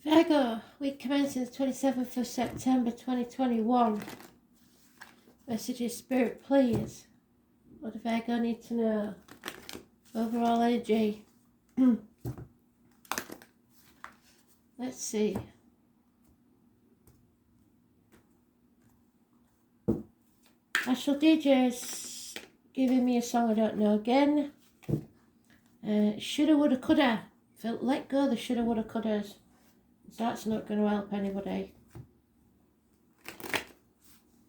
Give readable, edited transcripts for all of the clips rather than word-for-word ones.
Virgo, week commencing the 27th of September 2021. Messages, Spirit, please. What do Virgo need to know? Overall energy. Let's see. Astral DJ's giving me a song I don't know again. Shoulda, woulda, coulda. Let go of the shoulda, woulda, couldas. That's not going to help anybody.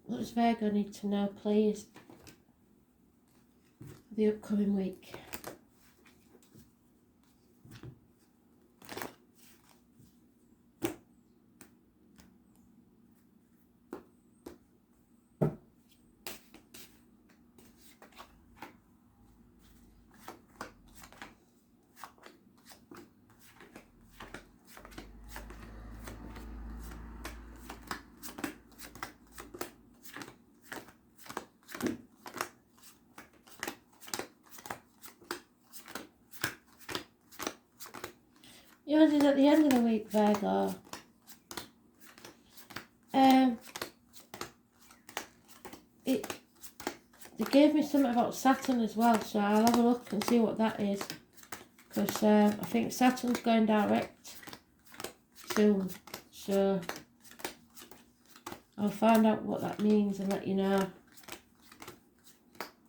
What does Virgo need to know, please, for the upcoming week? Yours is at the end of the week, Virgo. They gave me something about Saturn as well, so I'll have a look and see what that is. Because I think Saturn's going direct soon, so I'll find out what that means and let you know.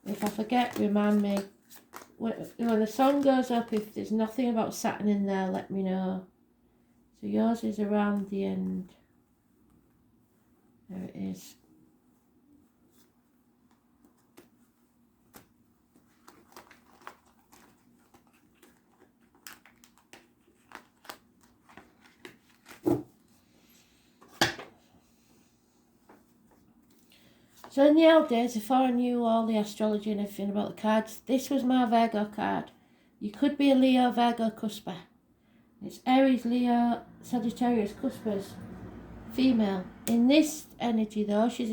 If I forget, remind me. When the song goes up, if there's nothing about Saturn in there, let me know. So yours is around the end. There it is. So in the old days, before I knew all the astrology and everything about the cards, this was my Virgo card. You could be a Leo, Virgo, Cusper. It's Aries, Leo, Sagittarius, Cuspers, female. In this energy though, she's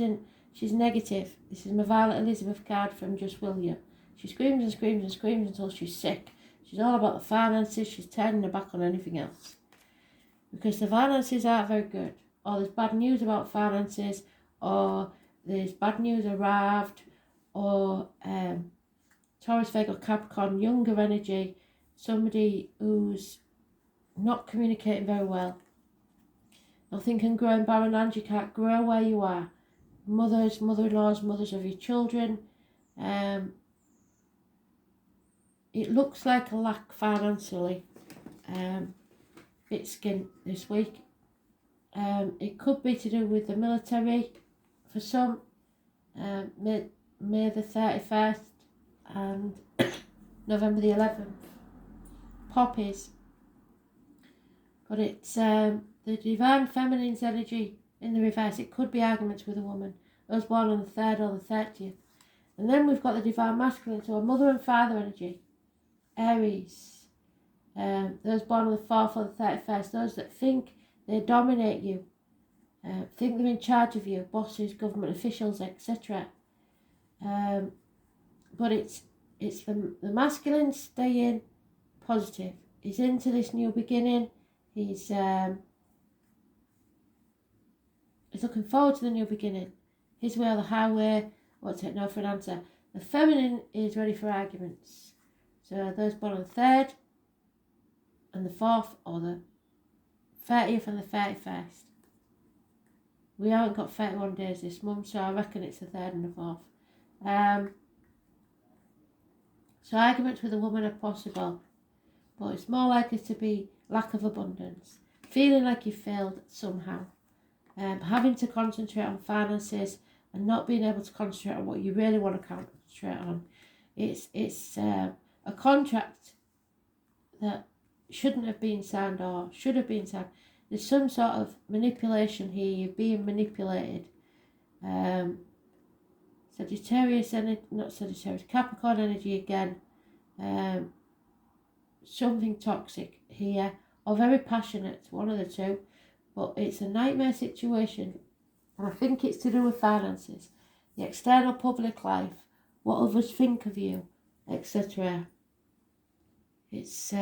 negative. This is my Violet Elizabeth card from Just Will You. She screams and screams and screams until she's sick. She's all about the finances. She's turning her back on anything else. Because the finances aren't very good. Or there's bad news about finances, or there's bad news arrived, or Taurus, Virgo, Capricorn, younger energy, somebody who's not communicating very well. Nothing can grow in barren land. You can't grow where you are. Mothers, mother-in-laws, mothers of your children. It looks like a lack financially. Bit skint this week. It could be to do with the military for some. May the 31st and November the 11th. Poppies. But it's the divine feminine's energy in the reverse. It could be arguments with a woman. Those born on the 3rd or the 30th. And then we've got the divine masculine, so a mother and father energy. Aries. Those born on the 4th or the 31st. Those that think they dominate you. Think they're in charge of you. Bosses, government officials, etc. But it's the masculine staying positive. He's into this new beginning. He's looking forward to the new beginning. His way or the highway. Won't take no for an answer. The feminine is ready for arguments. So those born on the 3rd and the 4th, or the 30th and the 31st. We haven't got 31 days this month, so I reckon it's the 3rd and the 4th. So arguments with a woman are possible, but it's more likely to be lack of abundance, feeling like you failed somehow, having to concentrate on finances and not being able to concentrate on what you really want to concentrate on. It's a contract that shouldn't have been signed or should have been signed. There's some sort of manipulation here. You're being manipulated. Sagittarius energy, not Sagittarius, Capricorn energy again. Something toxic here, or very passionate, one of the two. But it's a nightmare situation. And I think it's to do with finances, the external public life, what others think of you, etc. It's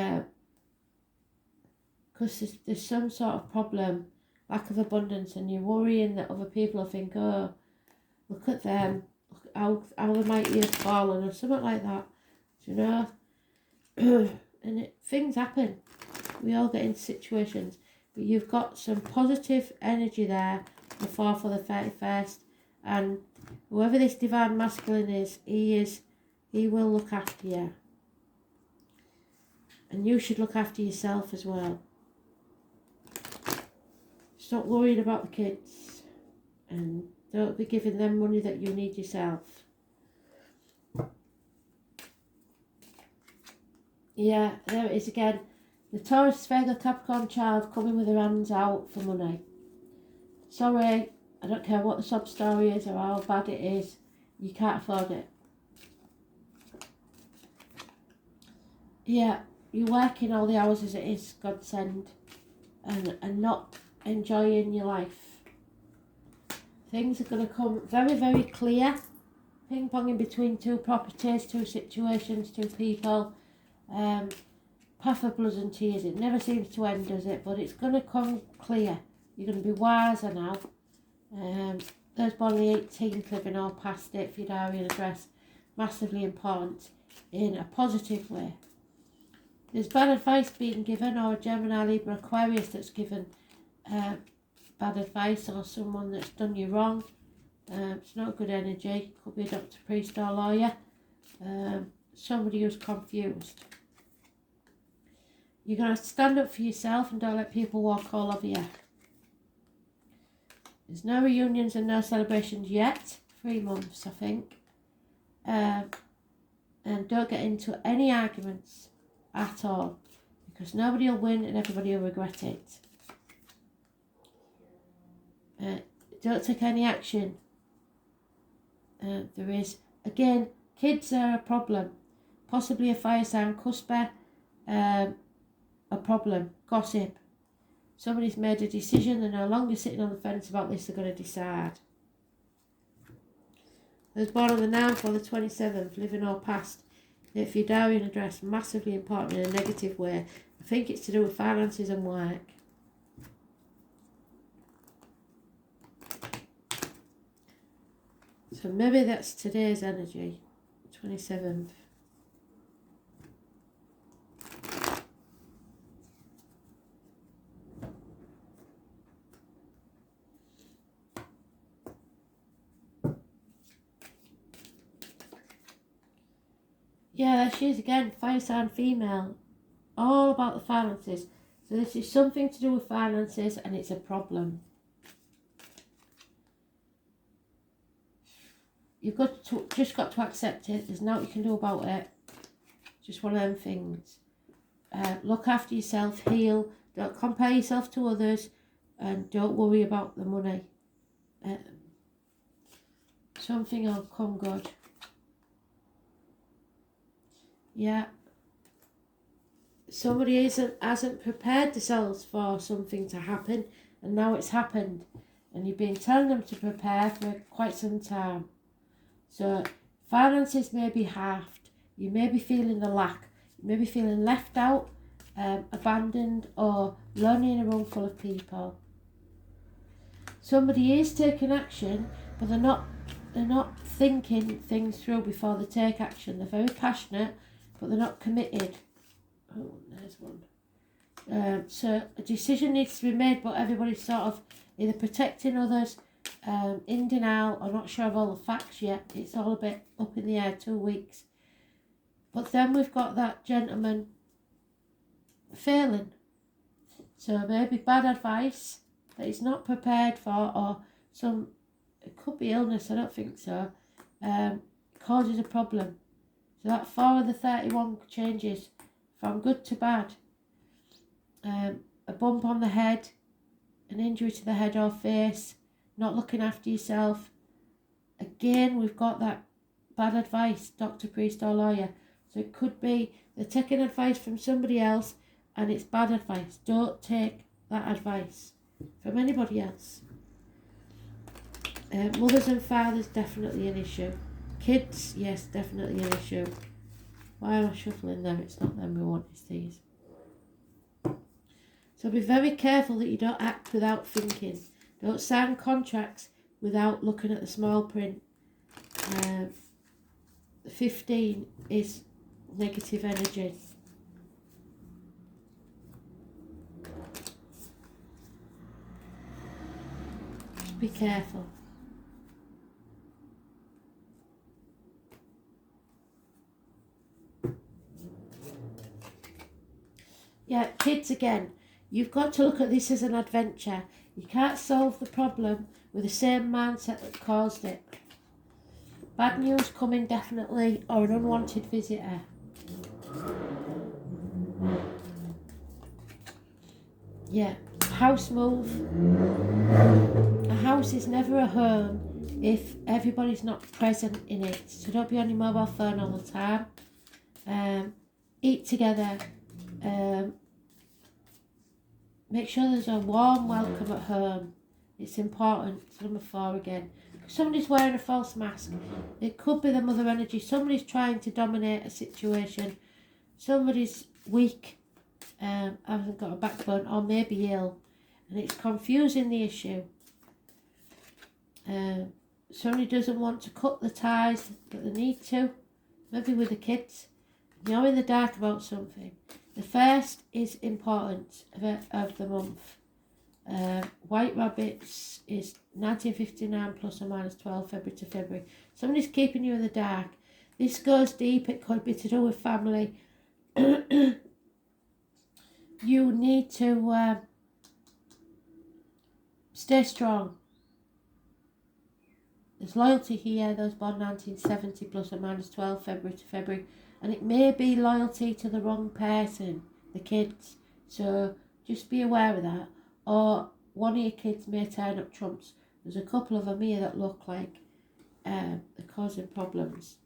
because there's some sort of problem, lack of abundance, and you're worrying that other people will think, oh, look at them, look how they might have fallen or something like that, you know. And things happen. We all get into situations, but you've got some positive energy there, the 4th or the 31st, and whoever this divine masculine is, he will look after you. And you should look after yourself as well. Stop worrying about the kids, and don't be giving them money that you need yourself. Yeah, there it is again. The Taurus, Virgo, Capricorn child coming with their hands out for money. Sorry, I don't care what the sob story is or how bad it is. You can't afford it. Yeah, you're working all the hours as it is, God send, and not enjoying your life. Things are going to come very, very clear. Ping-ponging between two properties, two situations, two people. Path of blood and tears. It never seems to end, does it? But it's going to come clear. You're going to be wiser now. Those born on the 18th, living all past it for your diary and address. Massively important in a positive way. There's bad advice being given, or a Gemini, Libra, Aquarius that's given bad advice, or someone that's done you wrong. It's not good energy. Could be a doctor, priest or lawyer. Somebody who's confused. You're going to stand up for yourself and don't let people walk all over you. There's no reunions and no celebrations yet. 3 months, I think. And don't get into any arguments at all, because nobody will win and everybody will regret it. Don't take any action. There is, again, kids are a problem. Possibly a fire sign, cusper, a problem, gossip. Somebody's made a decision, they're no longer sitting on the fence about this, they're going to decide. Those born on the 9th or the 27th, living or past, if your diary and address, massively important in a negative way. I think it's to do with finances and work. So maybe that's today's energy, 27th. Yeah, there she is again, fire sign female. All about the finances. So this is something to do with finances and it's a problem. You've just got to accept it. There's nothing you can do about it. Just one of them things. Look after yourself, heal. Don't compare yourself to others, and don't worry about the money. Something will come good. Yeah. Somebody hasn't prepared themselves for something to happen, and now it's happened. And you've been telling them to prepare for quite some time. So finances may be halved. You may be feeling the lack. You may be feeling left out, abandoned, or lonely in a room full of people. Somebody is taking action, but they're not thinking things through before they take action. They're very passionate, but they're not committed. Oh, there's one. So a decision needs to be made, but everybody's sort of either protecting others, in denial, or not sure of all the facts yet. It's all a bit up in the air, 2 weeks. But then we've got that gentleman failing. So maybe bad advice that he's not prepared for, or it could be illness, I don't think so, causes a problem. So that 4 of the 31 changes from good to bad. A bump on the head, an injury to the head or face, not looking after yourself. Again, we've got that bad advice, doctor, priest or lawyer. So it could be they're taking advice from somebody else and it's bad advice. Don't take that advice from anybody else. Mothers and fathers, definitely an issue. Kids, yes, definitely an issue. Why am I shuffling them? It's not them we want, it's these. So So be very careful that you don't act without thinking. Don't sign contracts without looking at the small print. 15 is negative energy. Just be careful. Yeah, kids again. You've got to look at this as an adventure. You can't solve the problem with the same mindset that caused it. Bad news coming definitely, or an unwanted visitor. Yeah, house move. A house is never a home if everybody's not present in it. So don't be on your mobile phone all the time. Eat together. Make sure there's a warm welcome at home. It's important. It's number 4 again. Somebody's wearing a false mask. It could be the mother energy. Somebody's trying to dominate a situation. Somebody's weak, hasn't got a backbone, or maybe ill, and it's confusing the issue. Somebody doesn't want to cut the ties that they need to, maybe with the kids. You're in the dark about something. The first is important of the month. White Rabbits is 1959 plus or minus 12 February to February. Somebody's keeping you in the dark. This goes deep. It could be to do with family. You need to stay strong. There's loyalty here. Those born 1970 plus or minus 12 February to February. And it may be loyalty to the wrong person, the kids. So just be aware of that. Or one of your kids may turn up trumps. There's a couple of them here that look like they're causing problems.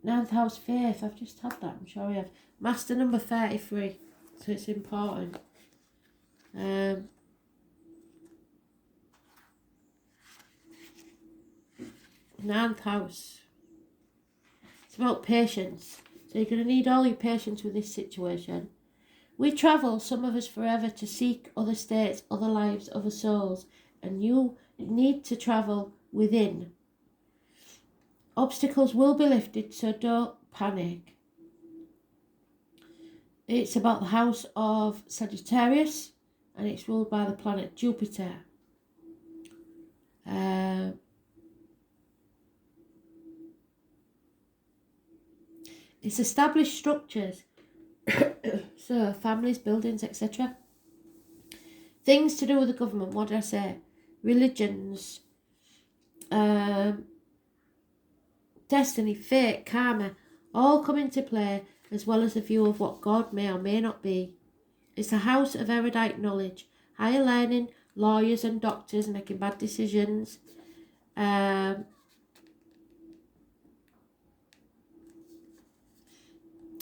9th house faith. I've just had that. I'm sure I have. Master number 33. So it's important. 9th house. It's about patience. So you're going to need all your patience with this situation. We travel, some of us forever, to seek other states, other lives, other souls. And you need to travel within. Obstacles will be lifted, so don't panic. It's about the house of Sagittarius, and it's ruled by the planet Jupiter. It's established structures, so families, buildings, etc. Things to do with the government, what did I say? Religions, destiny, fate, karma, all come into play, as well as a view of what God may or may not be. It's a house of erudite knowledge, higher learning, lawyers and doctors making bad decisions,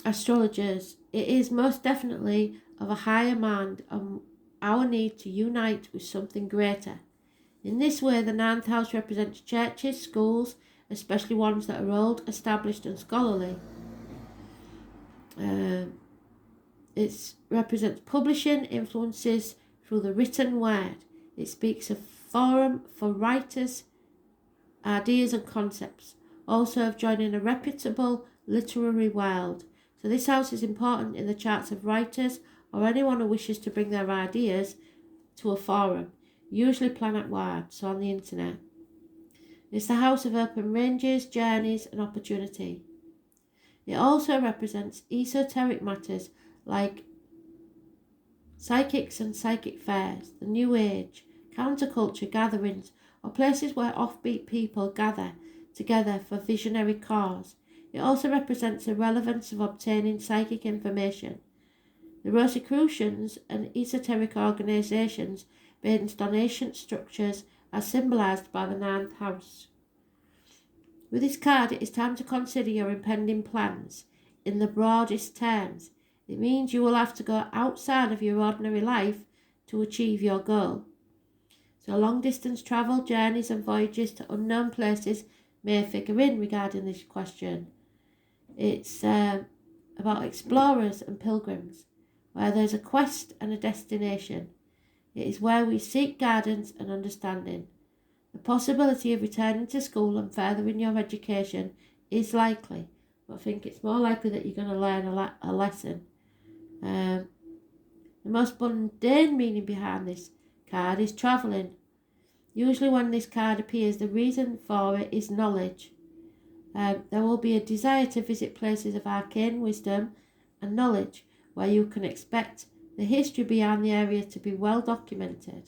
astrologers. It is most definitely of a higher mind on our need to unite with something greater. In this way, the 9th house represents churches, schools, especially ones that are old, established and scholarly. It represents publishing, influences through the written word. It speaks of forum for writers, ideas and concepts. Also of joining a reputable literary world. So this house is important in the charts of writers or anyone who wishes to bring their ideas to a forum, usually planet-wide, so on the internet. It's the house of open ranges, journeys and opportunity. It also represents esoteric matters like psychics and psychic fairs, the New Age, counterculture gatherings, or places where offbeat people gather together for visionary cause. It also represents the relevance of obtaining psychic information. The Rosicrucians and esoteric organisations based on ancient structures are symbolised by the 9th house. With this card, it is time to consider your impending plans in the broadest terms. It means you will have to go outside of your ordinary life to achieve your goal. So long distance travel, journeys and voyages to unknown places may figure in regarding this question. It's about explorers and pilgrims, where there's a quest and a destination. It is where we seek guidance and understanding. The possibility of returning to school and furthering your education is likely, but I think it's more likely that you're going to learn a lesson. The most mundane meaning behind this card is travelling. Usually when this card appears, the reason for it is knowledge. There will be a desire to visit places of arcane wisdom and knowledge where you can expect the history behind the area to be well documented.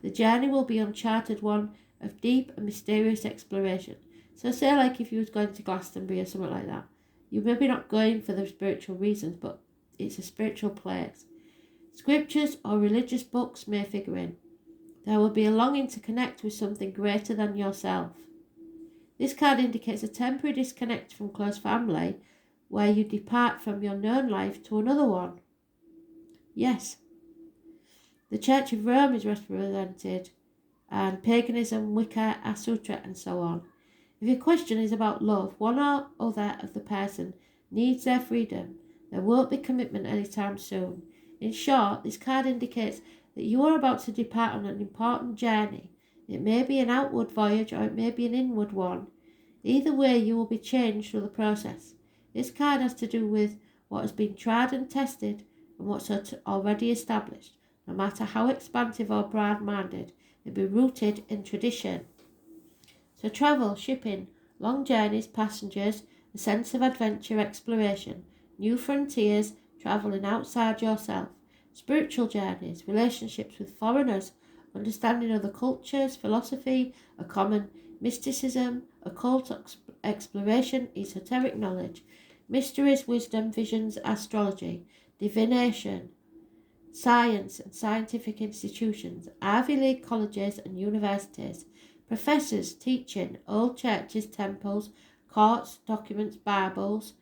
The journey will be an uncharted one of deep and mysterious exploration. So say like if you was going to Glastonbury or something like that, you're maybe not going for the spiritual reasons, but it's a spiritual place. Scriptures or religious books may figure in. There will be a longing to connect with something greater than yourself. This card indicates a temporary disconnect from close family where you depart from your known life to another one. Yes, the Church of Rome is represented, and paganism, Wicca, Asutra, and so on. If your question is about love, one or other of the person needs their freedom. There won't be commitment anytime soon. In short, this card indicates that you are about to depart on an important journey. It may be an outward voyage or it may be an inward one. Either way, you will be changed through the process. This card has to do with what has been tried and tested and what's already established. No matter how expansive or broad-minded, it will be rooted in tradition. So travel, shipping, long journeys, passengers, a sense of adventure, exploration, new frontiers, travelling outside yourself, spiritual journeys, relationships with foreigners, understanding other cultures, philosophy, a common mysticism, occult exploration, esoteric knowledge, mysteries, wisdom, visions, astrology, divination, science and scientific institutions, Ivy League colleges and universities, professors teaching, old churches, temples, courts, documents, Bibles,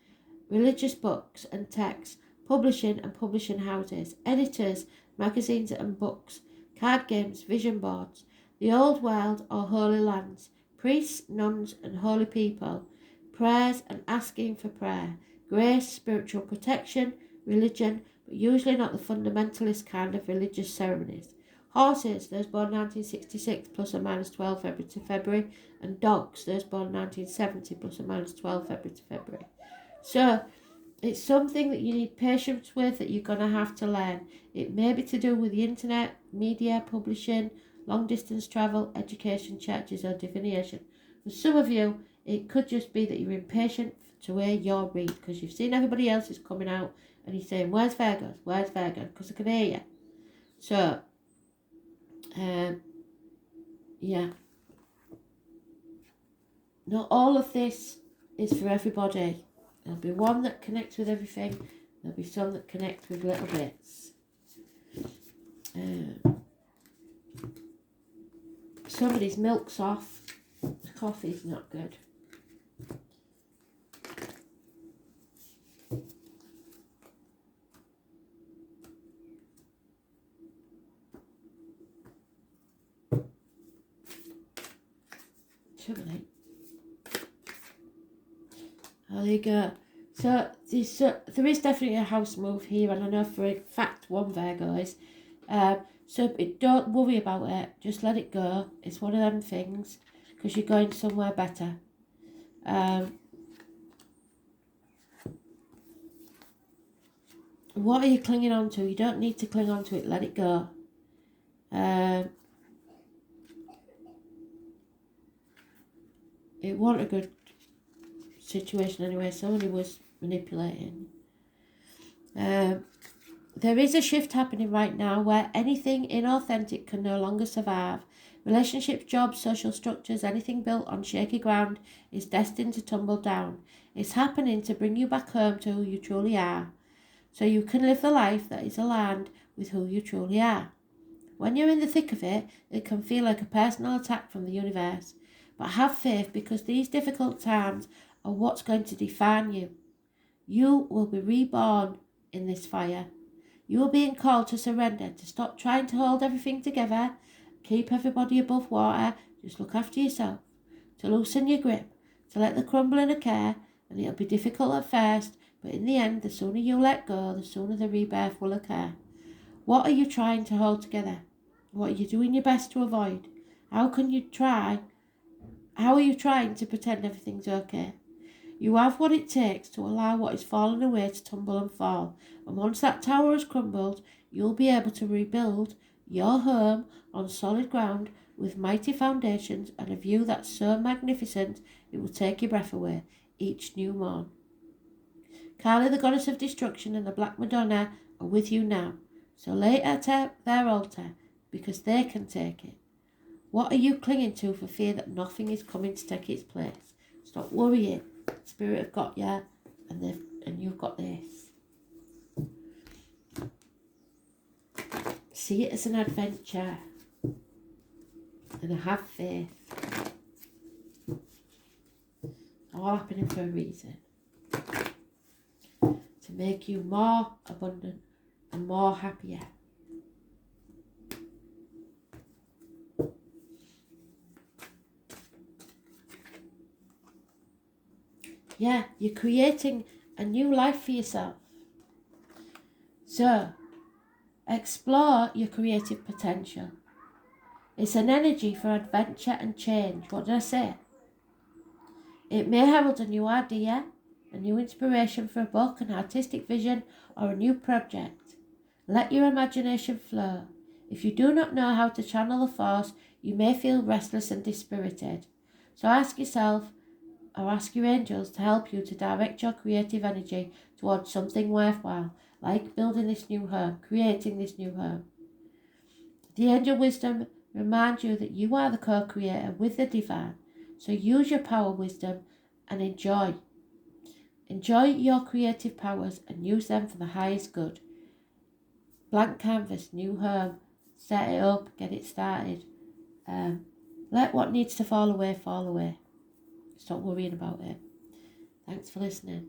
religious books and texts, publishing and publishing houses, editors, magazines and books, card games, vision boards, the old world or holy lands, priests, nuns and holy people, prayers and asking for prayer, grace, spiritual protection, religion, but usually not the fundamentalist kind of religious ceremonies. Horses, those born 1966 plus or minus 12 February to February, and dogs, those born 1970 plus or minus 12 February to February. So it's something that you need patience with, that you're going to have to learn. It may be to do with the internet, media, publishing, long distance travel, education, churches or divination. For some of you, it could just be that you're impatient to hear your read because you've seen everybody else's coming out and you're saying, where's Virgo? Where's Virgo? Because I can hear you. So, yeah. Not all of this is for everybody. There'll be one that connects with everything. There'll be some that connect with little bits. Somebody's milk's off. The coffee's not good. Somebody. Oh, there you go. So there is definitely a house move here, and I know for a fact one Virgo is. So don't worry about it. Just let it go. It's one of them things because you're going somewhere better. What are you clinging on to? You don't need to cling on to it. Let it go. It wasn't a good situation anyway. Somebody was manipulating. There is a shift happening right now where anything inauthentic can no longer survive. Relationships, jobs, social structures, anything built on shaky ground is destined to tumble down. It's happening to bring you back home to who you truly are, so you can live the life that is aligned with who you truly are. When you're in the thick of it, it can feel like a personal attack from the universe. But have faith, because these difficult times are what's going to define you. You will be reborn in this fire. You are being called to surrender, to stop trying to hold everything together, keep everybody above water, just look after yourself, to loosen your grip, to let the crumbling occur, and it'll be difficult at first, But in the end, the sooner you let go, the sooner the rebirth will occur. What are you trying to hold together? What are you doing your best to avoid? How are you trying to pretend everything's okay? You have what it takes to allow what is fallen away to tumble and fall. And once that tower has crumbled, you'll be able to rebuild your home on solid ground with mighty foundations and a view that's so magnificent it will take your breath away each new morn. Kali, the goddess of destruction, and the Black Madonna are with you now. So lay it at their altar, because they can take it. What are you clinging to for fear that nothing is coming to take its place? Stop worrying. Spirit have got you, and you've got this. See it as an adventure, and have faith. It's all happening for a reason. To make you more abundant and more happier. Yeah, you're creating a new life for yourself. So, explore your creative potential. It's an energy for adventure and change. What did I say? It may herald a new idea, a new inspiration for a book, an artistic vision, or a new project. Let your imagination flow. If you do not know how to channel the force, you may feel restless and dispirited. So ask yourself, or ask your angels to help you to direct your creative energy towards something worthwhile, like building this new home, creating this new home. The angel wisdom reminds you that you are the co-creator with the divine. So use your power, wisdom, and enjoy. Enjoy your creative powers and use them for the highest good. Blank canvas, new home, set it up, get it started. Let what needs to fall away fall away. Stop worrying about it. Thanks for listening.